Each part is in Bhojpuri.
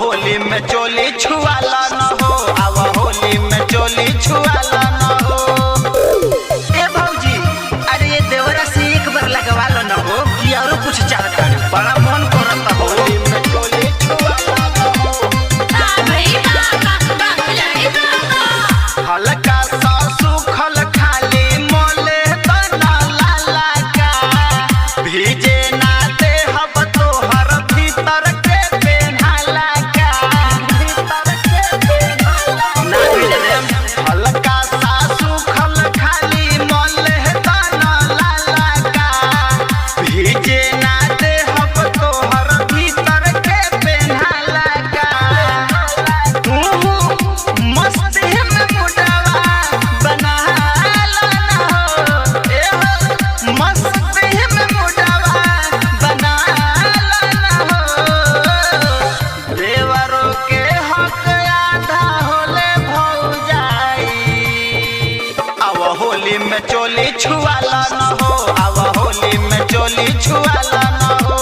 होली में चोली छुआला न हो, अब होली में चोली छुआला न हो। ए भौजी, अरे ये देवरा से एक बार लगवा लो न हो कि और कुछ चाहता है, बड़ा मन करता हो। होली में चोली छुआला न हो, हल्का सा सूखल खाली मोले तना लाला का, भीजे ना दे हब तोहर भीतर के पेन्हाला का, भीतर के पेन्हाला ना भीजे। हल्का सा सूखल खाली मोले तना लाला का, भीजे ना दे हब तोहर भीतर के पेन्हाला का। तू मस्त में मुडवा बना ला न हो, ए हो मस्त में मुडवा बना ला न हो। देवरों के हक आधा होले भौजाई, अब होली में चोली छुआला न हो, अब होली में चोली छुआला न हो।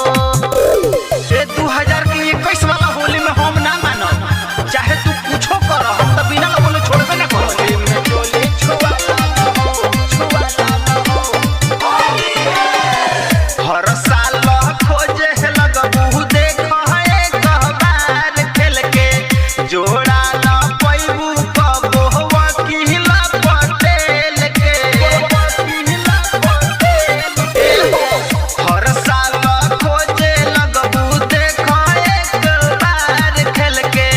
ये 2021 वाला होली में हम ना मानो, चाहे तू कुछो कर, हम तो बिना बोले छोड़बे ना करो। होली में चोली छुआला न हो, छुआला न हो। हर साल खोजे लगबू देख एक बार खेल के, जोड़ा न पैबू कबो वकील पटेल के, वकील पटेल के। हर साल खोजे लगबू देख एक बार खेल के,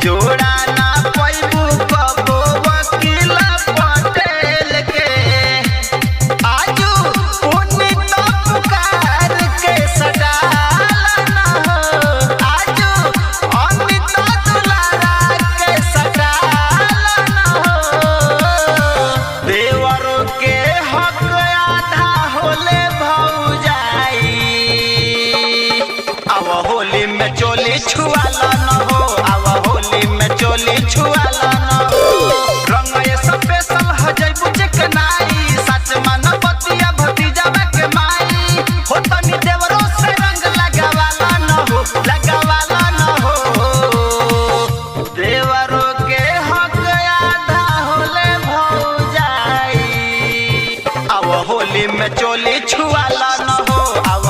जोड़ा न पैबू कबो वकील पटेल के। आजू पुनीत पुकार के सडाला न हो, आजू अमित दुलारा के सडाला न हो। देवरों के हक आधा होले भौजाई, अब होली में चोली छुआला न हो, अब होली में चोली छुआला न हो। रंग ये स्पेशल हजैबू चिकनाई, सच मन बतिया भतीजा के माई हो। तनी देवरों से रंग लगावाला न हो, लगावाला न हो। देवरों के हक आधा होले भौजाई, अब होली में चोली छुआला न हो, अब